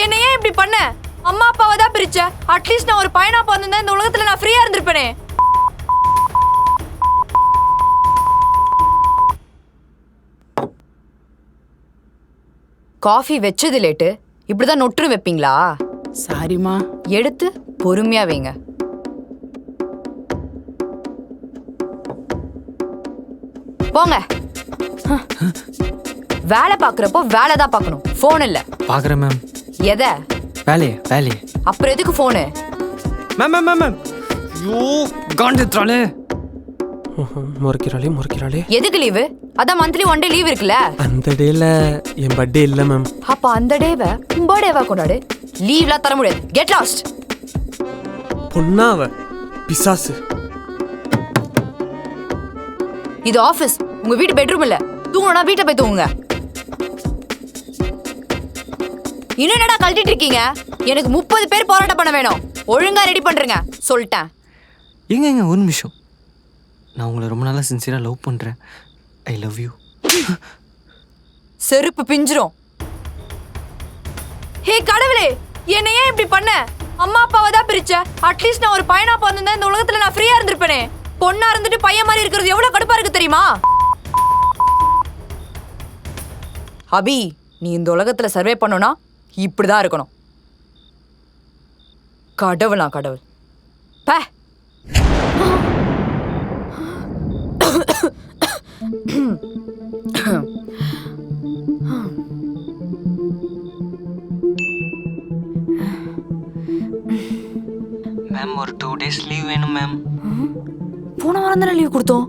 என்ன ஏன் இப்படி பண்ண? அம்மா அப்பாவை தான் பிரிச்ச. அட்லீஸ்ட் நான் ஒரு பையனா பிறந்திருந்தா இந்த உலகத்துல நான் ஃப்ரீயா இருந்திருப்பேனே. காஃபி வெச்சது லேட்டு, இப்படிதான் நொற்று வைப்பீங்களா? சாரிமா. எடுத்து பொறுமையா வைங்க. போங்க. வேலை பாக்குறப்போ வேலை தான் பார்க்கணும், போன் இல்ல. பாக்குறேன் மேம். எத? வேலையே. அப்புறம் எதுக்கு போனு? மேம் மேம் மேம் ஐயோ காண்டித்ராலே முறைக்கிறாளே. எதுக்கு லீவு? அதான் மந்த்லி 1 டே லீவ் இருக்குல்ல. அந்த டேல என் பர்த்டே இல்ல மேம். அப்ப அந்த டேவை பர்த்டேவா கொண்டாடு. லீவ்லாம் தர முடியாது. Get lost. பொண்ணாவ பிசாசு. இது ஆபீஸ், உங்க வீட்டு பெட்ரூம் இல்ல. தூங்கணும்னா வீட்டை போய் தூங்குங்க. இன்னும் என்னடா கழட்டிட்டு இருக்கீங்க? எனக்கு 30 பேர் போராட்டம் பண்ண வேணும். ஒழுங்கா ரெடி பண்றேங்க சொல்லிட்டேன். எங்க ஒரு நிமிஷம். நான் உங்களை ரொம்ப நாளா சின்சியரா லவ் பண்றேன். I love you. செருப்பு பிஞ்சிரும். ஹே கடவுளே, என்ன ஏன் இப்படி பண்ண? அம்மா அப்பாவை தான் பிரிச்ச. அட்லீஸ்ட் நான் ஒரு பையனா பிறந்திருந்தா இந்த உலகத்துல நான் ஃப்ரீயா இருந்திருப்பேனே. பொண்ணா இருந்துட்டு பையன் மாதிரி இருக்கிறது எவ்வளவு கடுப்பா இருக்கு தெரியுமா? அபி, நீ இந்த உலகத்துல சர்வே பண்ணணும்னா இப்படிதான் இருக்கணும். கடவுளா கடவுள். பே. மேம் ஒரு 2 days லீவ் வேணும் மேம். போன வாரம் தானே லீவ் கொடுத்தோம்.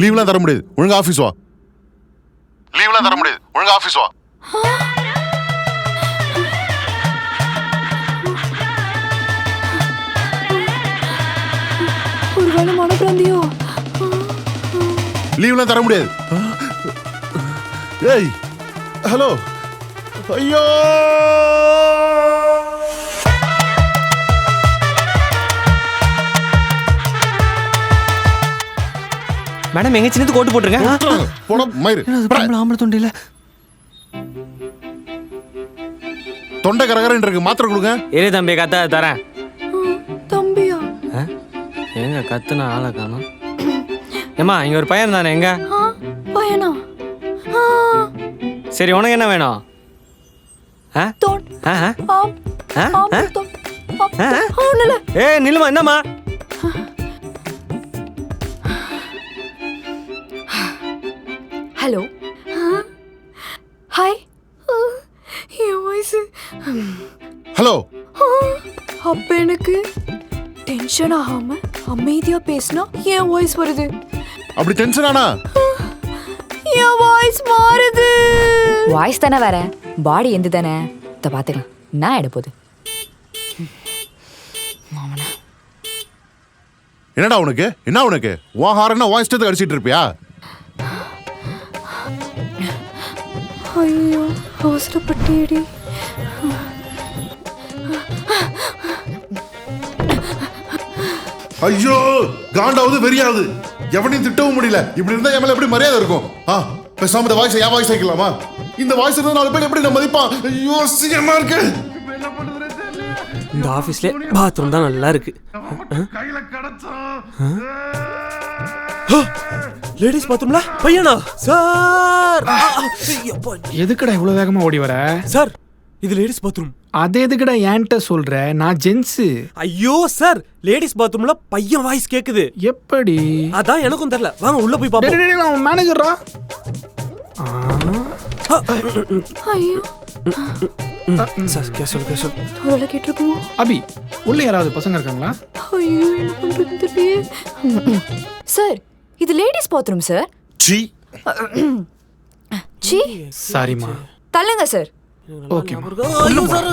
லீவ்லாம் தர முடியாது, ஒழுங்கா ஆஃபீஸ் வா. லீவ்லாம் தர முடியாது, ஒழுங்கா ஆஃபீஸ் வா. ஒருவேளை மனப்பிராந்தியோ? லீவ்லாம் தர முடியாது. ஏய் ஹலோ. ஐயோ மேடம் எங்க சின்னது கோட்டு போட்டுருங்க. போட மயிறு. ஆம்பளை தொண்டையில தொண்டை கரகரன்னு இருக்கு, மாத்திரை கொடுங்க. ஏறே தம்பி கத்த தரேன். தம்பியா? எங்க கத்துன ஆளை காணோம். ஏமா இங்க ஒரு பையன் தானே, எங்க பையனா? சரி உனக்கு என்ன வேணும்? ஏ நில்லுமா, என்னம்மா? ஹலோ. ஹாய். என் வாய்ஸ். ஹலோ. அப்ப எனக்கு டென்ஷன் ஆகாம அமைதியா பேசினா என் வாய்ஸ் வருது. அப்படி டென்ஷன் ஆனா என் வாய்ஸ் மாறுது. வாய்ஸ் தானே வேற, பாடி எந்த தானே. இத பாத்துக்கலாம். நான் எட போகுது. என்னடா உனக்கு? என்ன உனக்கு? உன் ஹாரன்னா உன் இஷ்டத்துக்கு அடிச்சிட்டு இருப்பியா? ஐயோ அவசரப்பட்டேடி. ஐயோ காண்டாவது வெறியாவது, எவனையும் திட்டவும் முடியல. இப்படி இருந்தா என் மேல எப்படி மரியாதை இருக்கும்? பேசாம இந்த வாய்ஸ் என் வாய்ஸ் ஆக்கிக்கலாமா? இந்த வாய்ஸ் இருந்தா 4 பேர் எப்படி நம்ம மதிப்பான்? ஐயோ சீக்கிரமா இருக்கு. இந்த ஆபீஸ்ல பாத்ரூம் தான் நல்லா இருக்கு. லேடிஸ் பாத்ரூம்ல பையனா? சார் எதுக்குடா இவ்வளவு வேகமா ஓடி வர? சார் இது லேடிஸ் பாத்ரூம். அது எதுக்குடா என்கிட்ட சொல்ற? நான் ஜென்ஸ். ஐயோ சார், லேடிஸ் பாத்ரூம்ல பையன் வாய்ஸ் கேக்குது. எப்படி? அதான் எனக்கும் தெரியல. வாங்க உள்ள போய் பாப்போம். நான் மேனேஜரா? ஐயோ சார் கேசல் தோரல கேட்டிருக்குமோ? அபி உள்ள யாராவது பசங்க இருக்காங்களா? ஐயோ என்ன பண்றது தெரியல. சார் இது லேடிஸ் பாத்ரூம் சார். சீ சீ. சாரிமா. தள்ளுங்க சார். Okay sir.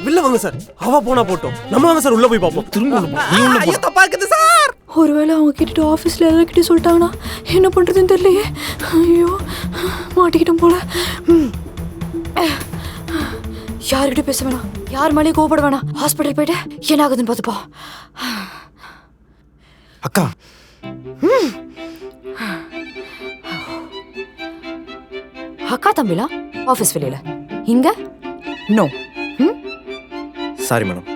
வெளில வாங்க சார். அவ போனா போட்டோம். நம்ம வாங்க சார் உள்ள போய் பாப்போம். திரும்ப நீ உள்ள போ. தப்பா இருக்குது சார். ஒருவேளை அவங்க கேட்டுட்டு ஆஃபீஸில் எல்லாருக்கிட்டே சொல்லிட்டாங்கன்னா என்ன பண்ணுறதுன்னு தெரியலையே. ஐயோ மாட்டிக்கிட்டோம் போல. யாருக்கிட்ட பேச வேணாம், யார் மேலேயும் கோபப்பட வேணாம். ஹாஸ்பிட்டல் போயிட்டு என்ன ஆகுதுன்னு பார்த்துப்போம். அக்கா அக்கா தம்பிலாம் ஆஃபீஸ் வெளியில, இங்க நோ. சாரி மேடம்,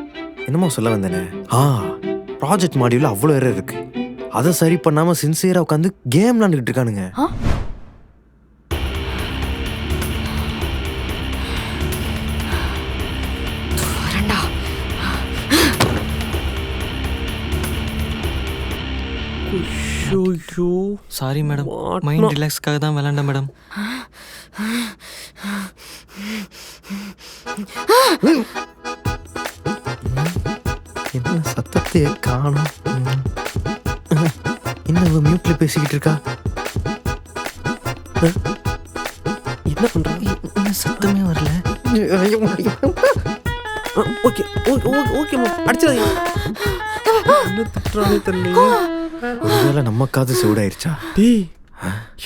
என்னமோ சொல்ல வந்தேனே. ப்ராஜெக்ட் மாடியூல் அவ்வளோ எரர் இருக்கு. அதை சரி பண்ணாம சின்சியரா உட்காந்து கேம் விளாண்டுக்கிட்டு இருக்கானுங்க. சாரி மேடம், மைண்ட் ரிலாக்ஸ்க்காக தான் விளாண்டேன் மேடம். என்ன சத்தத்தையே காணோம். என்ன மியூட்ல பேசிக்கிட்டு இருக்கா? என்ன பண்ற? என்ன சத்தமே வரல. ஓகே ஓகே அடிச்சாதீங்க. என்ன திட்டுறானே தெரியல. ஒருவேளை நம்ம காது சூடாயிருச்சா? டேய்,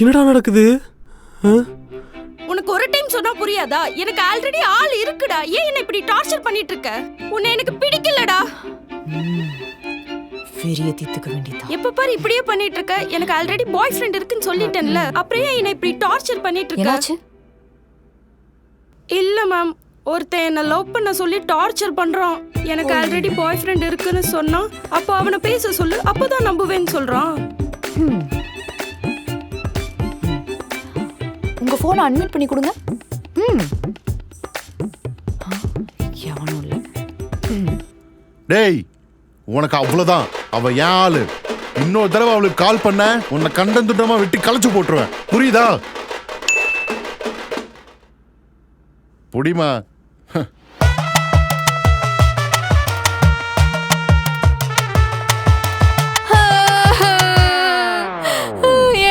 என்னடா நடக்குது? உனக்கு ஒரு டைம் சொன்னா புரியாதா? எனக்கு ஆல்ரெடி ஆள் இருக்குடா. ஏன் என்ன இப்படி டார்ச்சர் பண்ணிட்டு இருக்க? உன்னை எனக்கு பிடிக்கலடா. பெரிய தீத்துக்க வேண்டியதா. எப்ப பாரு இப்படியே பண்ணிட்டு இருக்க. எனக்கு ஆல்ரெடி பாய் ஃப்ரெண்ட் இருக்குன்னு சொல்லிட்டேன்ல. அப்புறம் ஏன் என்ன இப்படி டார்ச்சர் பண்ணிட்டு இருக்க? என்னாச்சு? இல்ல மேம், ஒருத்தன் என்ன லவ் பண்ண சொல்லி டார்ச்சர் பண்றான். எனக்கு ஆல்ரெடி பாய் ஃப்ரெண்ட் இருக்குன்னு சொன்னா அப்போ அவனை பேச சொல்லு, அப்பதான் நம்புவேன்னு சொல்றான். உங்க போனை அன்மியூட் பண்ணி கொடுங்க. எவனும் இல்ல. டேய், உனக்கு அவ்வளவுதான். அவ ஏன் ஆளு. இன்னொரு தடவை அவளுக்கு கால் பண்ண உன்னை கண்டந்துட்டமா வெட்டி களைச்சு போட்டுருவேன். புரியுதா? புடிமா.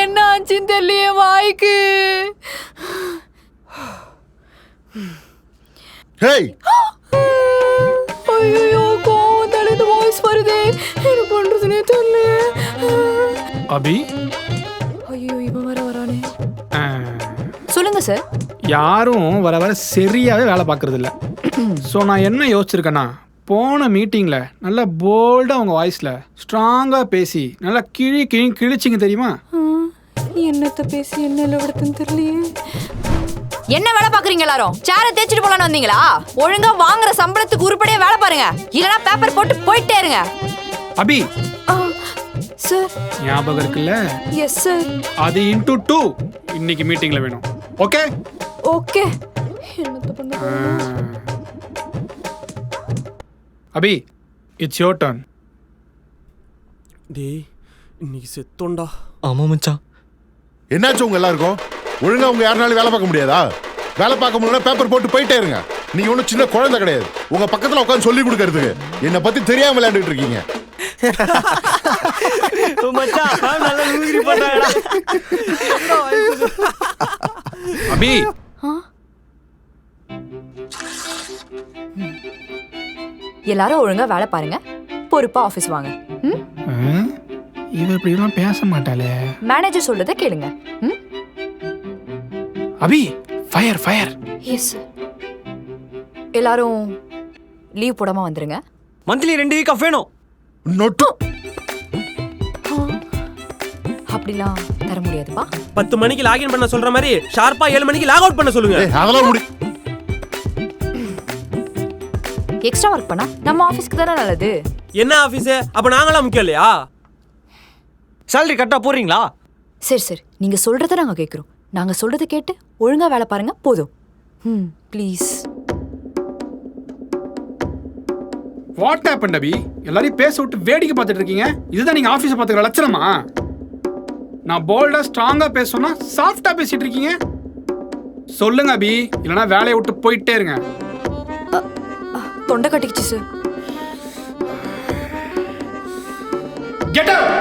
என்ன ஆச்சுன்னு தெரியலையே வாய்க்கு. ஹேய், ஐயோ, கோவம் தலைந்து வாய்ஸ் வருதே. என்ன பண்றதுனே தெரியலையே. அபி, ஐயோ, இவன் வரானே. ஆ, சொல்லுங்க சார். யாரும் வர வர சரியாவே வேலை பார்க்கறது இல்ல. ஸோ நான் என்ன யோசிச்சிருக்கேன்னா, போன மீட்டிங்ல நல்லா போல்டா உங்க வாய்ஸ்ல ஸ்ட்ராங்கா பேசி நல்லா கிழிச்சிங்க தெரியுமா? என்னத்த பேசி என்ன விடத்துன்னு தெரியலையே. என்ன வேலை பாக்குறீங்க எல்லாரும்? சேரை தேய்ச்சிட்டு போலான்னு வந்தீங்களா? ஒழுங்கா வாங்குற சம்பளத்துக்கு உருப்படியா வேலை பாருங்க, இல்லனா பேப்பர் போட்டு போயிட்டே இருங்க. அபி சார். ஞாபகம் இருக்குல்ல? Yes sir. அது இன்டூ 2 இன்னைக்கு மீட்டிங்ல வேணும். Okay okay. என்னத்த பண்ண? அபி, இட்ஸ் யோர் டர்ன். டேய், இன்னைக்கு செத்தோண்டா. ஆமா மச்சான். என்னாச்சு உங்க எல்லாருக்கும்? ஒழுங்கா உங்க யாருனாலும் வேலை பார்க்க முடியாதா? வேலை பார்க்க முடியல பேப்பர் போட்டு போயிட்டே இருங்க. நீங்க ஒன்றும் சின்ன குழந்தை கிடையாது. உங்க பக்கத்துல உட்காந்து சொல்லி கொடுக்கறதுக்கு என்னை பத்தி தெரியாம விளையாண்டுட்டு இருக்கீங்க. அபி, எல்லாரும் ஒழுங்கா வேலை பாருங்க, பொறுப்பா ஆபீஸ் வாங்க. இவ இப்படி எல்லாம் பேச மாட்டாளே. மேனேஜர் சொல்றத கேளுங்க. அபி, ஃபயர் ஃபயர். எஸ். எல்லாரும் லீவ் போடாம வந்துருங்க. மந்த்லி 2 வீக் ஆஃப் வேணும். நொட்டு. அப்படிலாம் தர முடியாதுப்பா. 10 மணிக்கு லாகின் பண்ண சொல்ற மாதிரி ஷார்ப்பா 7 மணிக்கு லாக் அவுட் பண்ண சொல்லுங்க. அதெல்லாம் முடி. எக்ஸ்ட்ரா ஒர்க் பண்ணா நம்ம ஆபீஸ்க்கு தானே நல்லது. என்ன ஆபீஸ்? அப்ப நாங்களாம் முக்கியம் இல்லையா? சேலரி கரெக்டா போறீங்களா? சரி சரி, நீங்க சொல்றத நாங்க கேக்குறோம். நாங்க சொல்றத கேட்டு ஒழுங்கா வேலை பாருங்க போதும். ப்ளீஸ். வாட் ஹேப்பன்ட் அபி? எல்லாரையும் பேச விட்டு வேடிக்கை பார்த்துட்டு இருக்கீங்க. இதுதான் நீங்க ஆபீஸை பார்த்துக்கிற லட்சணமா? நான் போல்டா ஸ்ட்ராங்கா பேசணும்னா சாஃப்டா பேசிட்டு இருக்கீங்க. சொல்லுங்க அபி, இல்லைன்னா வேலையை விட்டு போயிட்டே இருங்க. தொண்டை கட்டிக்கிச்சு சார். Get out.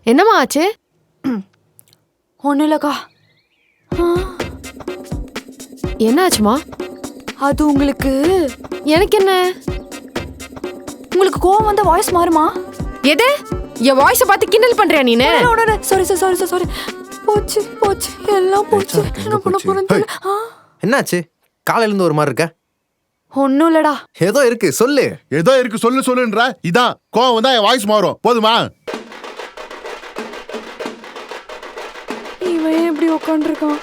என்னம்மா ஆச்சு? ஒன்றும் இல்லைக்கா. என்ன ஆச்சுமா? அது உங்களுக்கு எனக்கு என்ன? உங்களுக்கு கோவம் வந்த வாய்ஸ் மாறுமா? எது? என் வாய்ஸை பார்த்து கிண்டல் பண்றியா நீனு? Sorry sir, sorry sir, sorry. போச்சு போச்சு, எல்லாம் போச்சு. என்ன பண்ண போறேன்? என்னாச்சு? காலையில இருந்து ஒரு மாதிரி இருக்க. ஒன்றும் இல்லடா. ஏதோ இருக்கு, சொல்லு. ஏதோ இருக்கு, சொல்லு சொல்லுன்ற. இதான் கோவம் வந்தா என் வாய்ஸ் மாறும். போதுமா? இவன் ஏன் இப்படி உட்காந்துருக்கான்?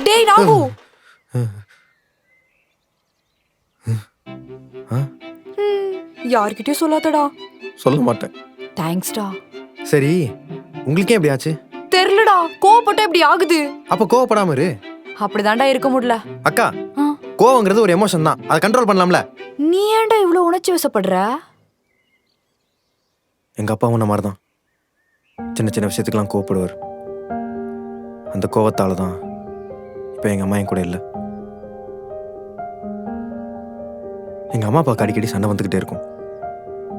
டேய் நாகு, யார்கிட்டயும் சொல்லாதடா. சொல்ல மாட்டேன். தேங்க்ஸ்டா. சரி, உங்களுக்கே எப்படி ஆச்சு? தெரியலடா, கோவப்பட்டா இப்படி ஆகுது. அப்ப கோவப்படாம இரு. அப்படிதான்டா இருக்க முடியல. அக்கா, கோவங்கிறது ஒரு எமோஷன் தான், அதை கண்ட்ரோல் பண்ணலாம்ல. நீ ஏன்டா இவ்வளவு உணர்ச்சி வசப்படுற? எங்க அப்பா உன்ன மாதிரி தான் சின்ன சின்ன விஷயத்துக்கெல்லாம் கோவப்படுவார். அந்த கோவத்தால தான் இப்போ எங்க அம்மா என் கூட இல்லை. எங்க அம்மா அப்பாவுக்கு அடிக்கடி சண்டை வந்துக்கிட்டே இருக்கும்.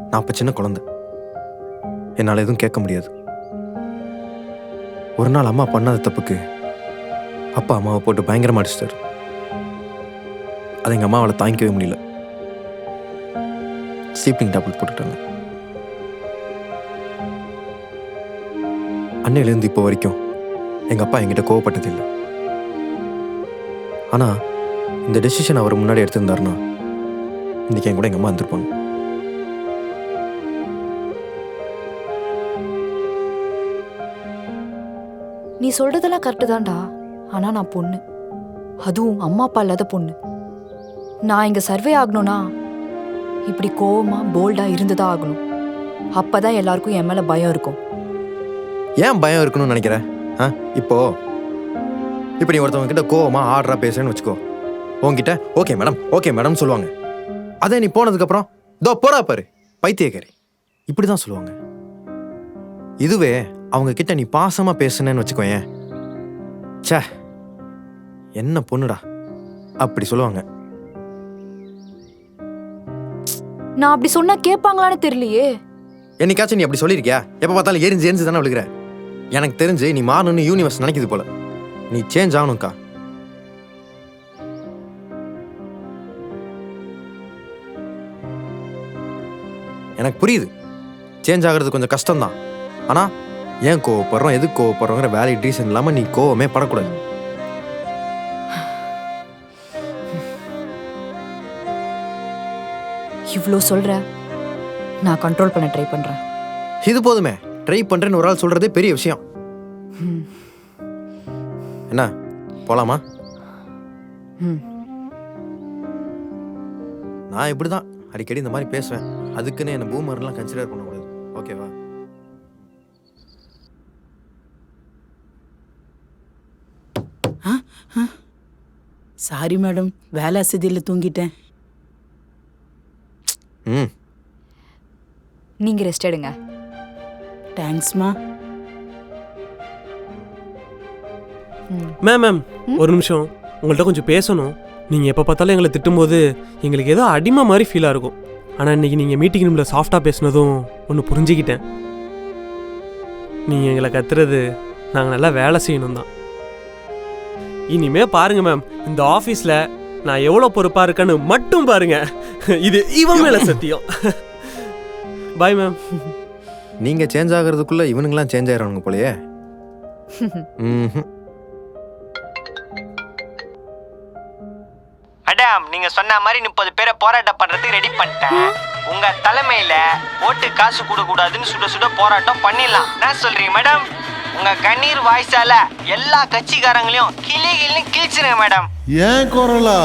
நான் அப்ப சின்ன குழந்தை, என்னால் எதுவும் கேட்க முடியாது. ஒரு நாள் அம்மா பண்ணாத தப்புக்கு அப்பா அம்மாவை போட்டு பயங்கரமா அடிச்சிட்டாரு. அதை எங்க அம்மாவால் தாங்கிக்கவே முடியல. ஸ்லீப்பிங் டேப்லெட் போட்டுட்டாங்க. அன்னையிலேருந்து இப்போ வரைக்கும் எங்க அப்பா என்கிட்ட கோவப்பட்டது இல்லை. ஆனா இந்த டெசிஷன் அவர் முன்னாடி எடுத்திருந்தாருன்னா இன்னைக்கு என் கூட எங்க அம்மா வந்திருப்பாங்க. நீ சொல்றதெல்லாம் கரெக்டு தான்டா. ஆனா நான் பொண்ணு, அதுவும் அம்மா அப்பா இல்லாத பொண்ணு. நான் இங்க சர்வே ஆகணும்னா இப்படி கோவமா போல்டா இருந்துதான் ஆகணும். அப்பதான் எல்லாருக்கும் என் மேல பயம் இருக்கும். ஏன் பயம் இருக்கணும்னு நினைக்கிற? இப்போ நீ ஒருத்தவங்க கிட்ட கோவமா ஆர்டரா பேசுறேன்னு வச்சுக்கோ, உங்ககிட்ட ஓகே மேடம் சொல்லுவாங்க. அதே நீ போனதுக்கு அப்புறம் தோ போடா பாரு பைத்தியக்காரி, இப்படிதான் சொல்லுவாங்க. இதுவே அவங்க கிட்ட நீ பாசமா பேசுனேன்னு வச்சுக்கோயேன், ச்சே என்ன பொண்ணுடா அப்படி சொல்லுவாங்க. நான் அப்படி சொன்னா கேட்பாங்களான்னு தெரியலையே. என்னைக்காச்சும் நீ அப்படி சொல்லியிருக்கியா? எப்ப பார்த்தாலும் எரிஞ்சு தானே விழுகிற. எனக்கு தெரிஞ்சு நீ மாறணும்னு யூனிவர்ஸ் நினைக்குது போல. நீ சேஞ்ச் ஆகணும்க்கா. எனக்கு புரியுது, சேஞ்ச் ஆகிறது கொஞ்சம் கஷ்டம்தான். ஆனா ஏன் கோவப்படுறோம், எதுக்கு கோவப்படுறோங்கிற வேலிட் ரீசன் இல்லாம நீ கோவமே படக்கூடாது. இவ்ளோ சொல்ற, நான் கண்ட்ரோல் பண்ண ட்ரை பண்றேன். இது போதுமே, ட்ரை பண்றேன்னு ஒரு ஆள் சொல்றதே பெரிய விஷயம். என்ன போலாமா? நான் இப்படிதான் அடிக்கடி இந்த மாதிரி பேசுவேன். அதுக்குன்னு என்ன பூமர்லாம் கன்சிடர் பண்ணக்கூடாது, ஓகேவா? சாரி மேடம், வேலை அசதியில் தூங்கிட்டேன். நீங்க ரெஸ்ட் எடுங்க. தேங்க்ஸ்மா. மேம் ஒரு நிமிஷம், உங்கள்கிட்ட கொஞ்சம் பேசணும். நீங்கள் எப்போ பார்த்தாலும் எங்களை திட்டும்போது எங்களுக்கு ஏதோ அடிமை மாதிரி ஃபீலாக இருக்கும். ஆனால் இன்றைக்கி நீங்கள் மீட்டிங் ரூமில் சாஃப்டாக பேசுனதும் ஒன்று புரிஞ்சுக்கிட்டேன். நீங்கள் எங்களை கத்துறது நாங்கள் நல்லா வேலை செய்யணும் தான். இனிமே பாருங்கள் மேம், இந்த ஆஃபீஸில் நான் எவ்வளோ பொறுப்பாக இருக்கேன்னு மட்டும் பாருங்கள். இது இவன் மேலே சத்தியம். Bye ma'am. நீங்கள் சேஞ்ச் ஆகிறதுக்குள்ளே இவனுங்களாம் சேஞ்ச் ஆயிடுவானுங்க போலையே. மேடம், நீங்க சொன்ன மாதிரி 30 பேரை போராட்டம் பண்றதுக்கு ரெடி பண்ணிட்டேன். உங்க தலைமையில ஓட்டு காசு கூடாதுன்னு சுட சுட போராட்டம் பண்ணிடலாம். என்ன சொல்றீங்க மேடம்? உங்க கண்ணீர் வாய்ஸால எல்லா கட்சிக்காரங்களையும் கிளி கிளின்னு கிழிச்சிருங்க மேடம். ஏன் குரலா?